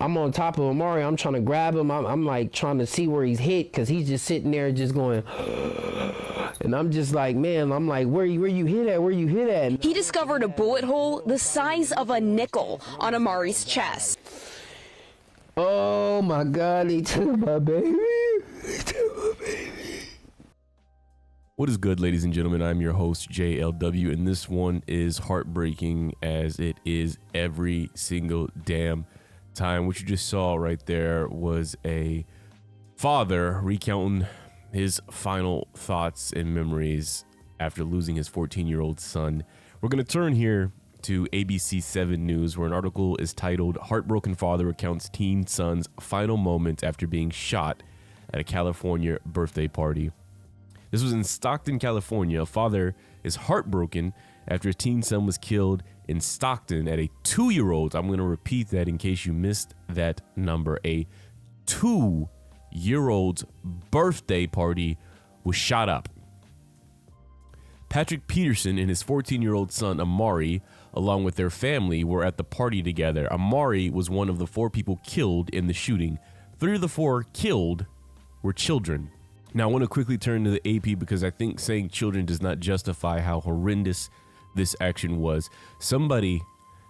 I'm on top of Amari. I'm trying to grab him. I'm like trying to see where he's hit because he's just sitting there just going. And I'm just like, man, I'm like, where you hit at? Where you hit at? He discovered a bullet hole the size of a nickel on Amari's chest. Oh my God, they took my baby. They took my baby. What is good, ladies and gentlemen? I'm your host, JLW, and this one is heartbreaking as it is every single damn time. What you just saw right there was a father recounting his final thoughts and memories after losing his 14-year-old son. We're going to turn here to ABC 7 News, where an article is titled, "Heartbroken Father Recounts Teen Son's Final Moments After Being Shot at a California Birthday Party." This was in Stockton, California. A father is heartbroken after a teen son was killed in Stockton at a 2-year-old. I'm going to repeat that in case you missed that number. A 2-year-old's birthday party was shot up. Patrick Peterson and his 14-year-old son, Amari, along with their family, were at the party together. Amari was one of the 4 people killed in the shooting. 3 of the 4 killed were children. Now, I want to quickly turn to the AP because I think saying children does not justify how horrendous this action was. Somebody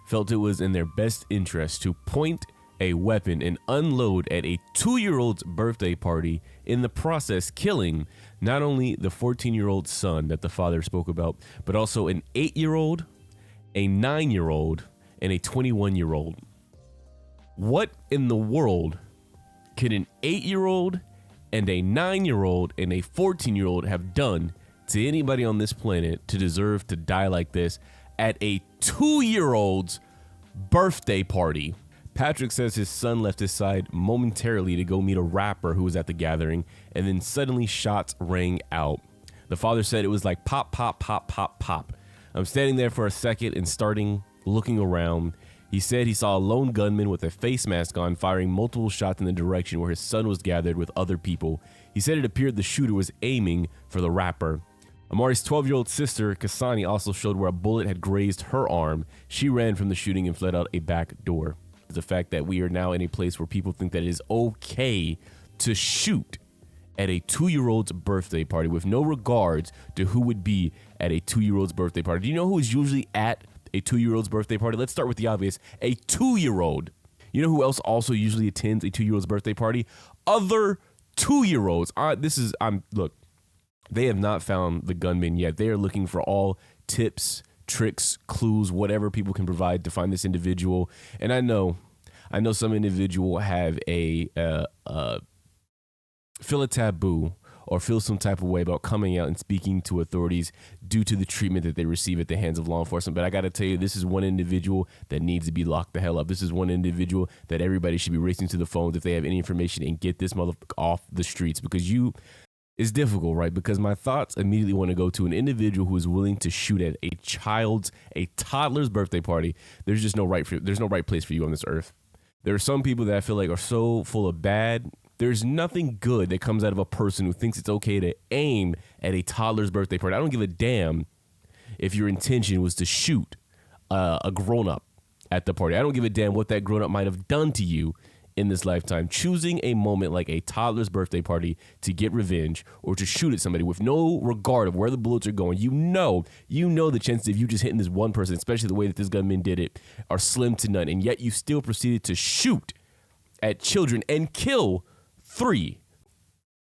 felt it was in their best interest to point a weapon and unload at a 2-year-old's birthday party, in the process killing not only the 14-year-old son that the father spoke about, but also an 8-year-old, a 9-year-old, and a 21-year-old. What in the world could an 8-year-old and a 9-year-old and a 14-year-old have done to anybody on this planet to deserve to die like this at a 2-year-old's birthday party? Patrick says his son left his side momentarily to go meet a rapper who was at the gathering, and then suddenly shots rang out. The father said it was like pop, pop, pop, pop, pop. I'm standing there for a second and starting looking around. He said he saw a lone gunman with a face mask on firing multiple shots in the direction where his son was gathered with other people. He said it appeared the shooter was aiming for the rapper. Amari's 12-year-old sister, Kasani, also showed where a bullet had grazed her arm. She ran from the shooting and fled out a back door. The fact that we are now in a place where people think that it is okay to shoot at a 2-year-old's birthday party with no regards to who would be at a 2-year-old's birthday party. Do you know who is usually at a 2-year-old's birthday party? Let's start with the obvious. A 2-year-old. You know who else also usually attends a 2-year-old's birthday party? Other 2-year-olds. Look, they have not found the gunman yet. They are looking for all tips, tricks, clues, whatever people can provide to find this individual. And I know some individual have feel a taboo or feel some type of way about coming out and speaking to authorities due to the treatment that they receive at the hands of law enforcement. But I got to tell you, this is one individual that needs to be locked the hell up. This is one individual that everybody should be racing to the phones if they have any information and get this motherfucker off the streets, because it's difficult, right? Because my thoughts immediately want to go to an individual who is willing to shoot at a toddler's birthday party. There's just no right place for you on this earth. There are some people that I feel like are so full of bad. There's nothing good that comes out of a person who thinks it's okay to aim at a toddler's birthday party. I don't give a damn if your intention was to shoot a grown-up at the party. I don't give a damn what that grown-up might have done to you in this lifetime. Choosing a moment like a toddler's birthday party to get revenge or to shoot at somebody with no regard of where the bullets are going, you know the chances of you just hitting this one person, especially the way that this gunman did it, are slim to none. And yet you still proceeded to shoot at children and kill three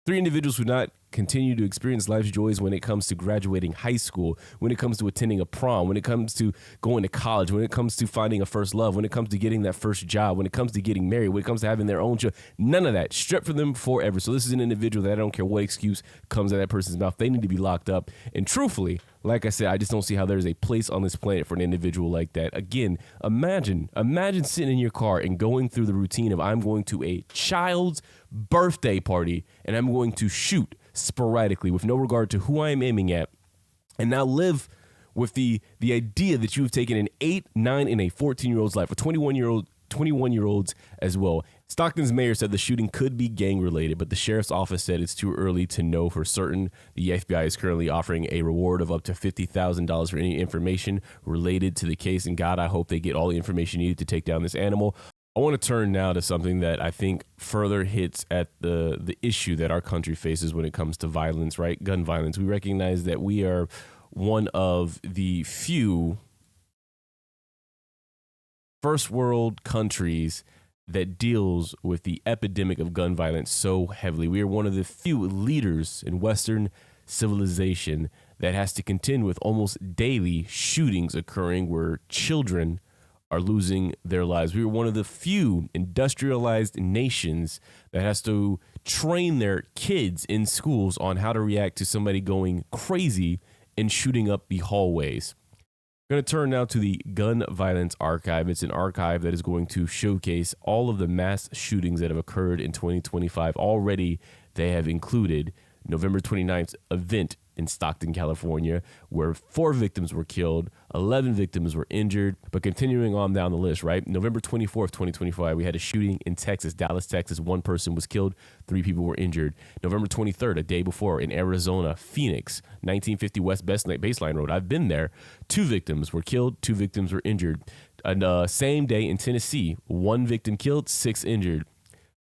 individuals who not continue to experience life's joys when it comes to graduating high school, when it comes to attending a prom, when it comes to going to college, when it comes to finding a first love, when it comes to getting that first job, when it comes to getting married, when it comes to having their own children. None of that. Stripped from them forever. So this is an individual that I don't care what excuse comes out of that person's mouth. They need to be locked up. And truthfully, like I said, I just don't see how there's a place on this planet for an individual like that. Again, imagine sitting in your car and going through the routine of, I'm going to a child's birthday party and I'm going to shoot sporadically with no regard to who I am aiming at, and now live with the idea that you've taken an 8, 9, and a 14-year-old's life, a 21-year-olds as well. Stockton's mayor said the shooting could be gang related, but the sheriff's office said it's too early to know for certain. The FBI is currently offering a reward of up to $50,000 for any information related to the case, and God, I hope they get all the information needed to take down this animal. I want to turn now to something that I think further hits at the issue that our country faces when it comes to violence, right? Gun violence. We recognize that we are one of the few first world countries that deals with the epidemic of gun violence so heavily. We are one of the few leaders in Western civilization that has to contend with almost daily shootings occurring where children are losing their lives. We are one of the few industrialized nations that has to train their kids in schools on how to react to somebody going crazy and shooting up the hallways. I'm going to turn now to the Gun Violence Archive. It's an archive that is going to showcase all of the mass shootings that have occurred in 2025. Already, they have included November 29th event in Stockton, California, where 4 victims were killed, 11 victims were injured. But continuing on down the list, right? November 24th, 2025, we had a shooting in Texas, Dallas, Texas. 1 person was killed, 3 people were injured. November 23rd, a day before, in Arizona, Phoenix, 1950 West Baseline Road. I've been there. 2 victims were killed, 2 victims were injured. And same day in Tennessee, 1 victim killed, 6 injured.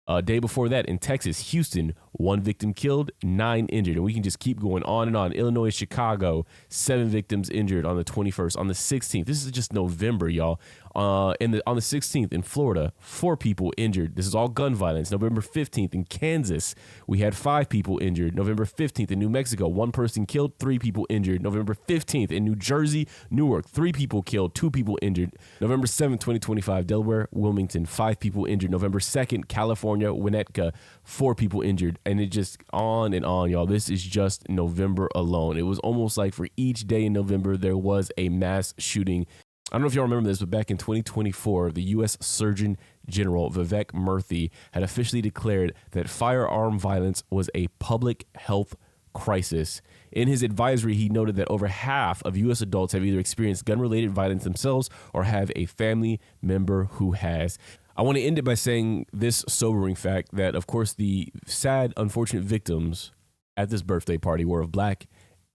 A day before that in Texas, Houston, 1 victim killed, 9 injured. And we can just keep going on and on. Illinois, Chicago, 7 victims injured on the 21st. On the 16th, this is just November, y'all. On the 16th in Florida, 4 people injured. This is all gun violence. November 15th in Kansas, we had 5 people injured. November 15th in New Mexico, 1 person killed, 3 people injured. November 15th in New Jersey, Newark, 3 people killed, 2 people injured. November 7th, 2025, Delaware, Wilmington, 5 people injured. November 2nd, California, Winnetka, 4 people injured. And it just on and on, y'all. This is just November alone. It was almost like for each day in November, there was a mass shooting. I don't know if y'all remember this, but back in 2024, the U.S. Surgeon General Vivek Murthy had officially declared that firearm violence was a public health crisis. In his advisory, he noted that over half of U.S. adults have either experienced gun-related violence themselves or have a family member who has. I want to end it by saying this sobering fact that, of course, the sad, unfortunate victims at this birthday party were of black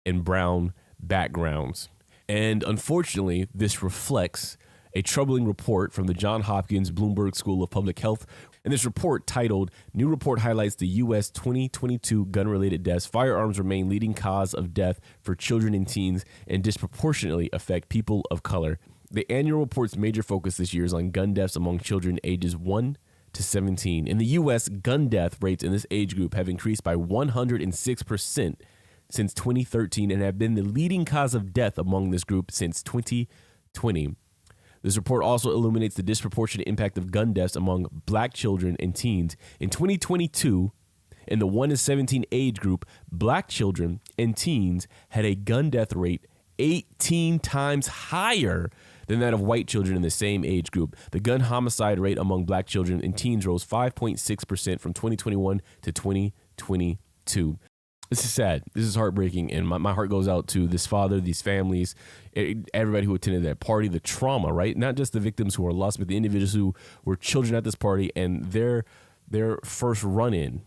and brown backgrounds. And unfortunately, this reflects a troubling report from the Johns Hopkins Bloomberg School of Public Health. And this report, titled "New Report Highlights the U.S. 2022 Gun-Related Deaths. Firearms Remain Leading Cause of Death for Children and Teens and Disproportionately Affect People of Color." The annual report's major focus this year is on gun deaths among children ages 1 to 17. In the U.S., gun death rates in this age group have increased by 106% since 2013 and have been the leading cause of death among this group since 2020. This report also illuminates the disproportionate impact of gun deaths among black children and teens. In 2022, in the 1 to 17 age group, black children and teens had a gun death rate 18 times higher than that of white children in the same age group. The gun homicide rate among black children and teens rose 5.6% from 2021 to 2022. This is sad. This is heartbreaking. And my heart goes out to this father, these families, everybody who attended that party, the trauma, right? Not just the victims who were lost, but the individuals who were children at this party. And their first run-in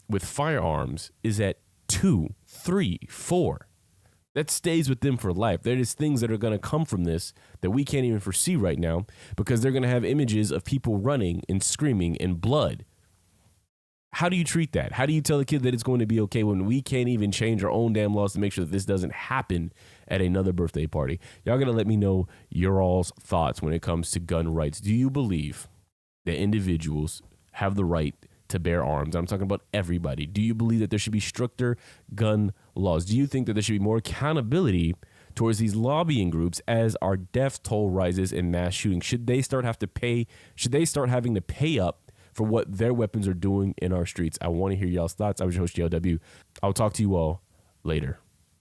with firearms is at 2, 3, 4. That stays with them for life. There is things that are going to come from this that we can't even foresee right now because they're going to have images of people running and screaming and blood. How do you treat that? How do you tell a kid that it's going to be okay when we can't even change our own damn laws to make sure that this doesn't happen at another birthday party? Y'all got to let me know your all's thoughts when it comes to gun rights. Do you believe that individuals have the right to bear arms? I'm talking about everybody. Do you believe that there should be stricter gun laws? Do you think that there should be more accountability towards these lobbying groups as our death toll rises in mass shootings? Should they start having to pay up for what their weapons are doing in our streets? I want to hear y'all's thoughts. I was your host, JLW. I'll talk to you all later.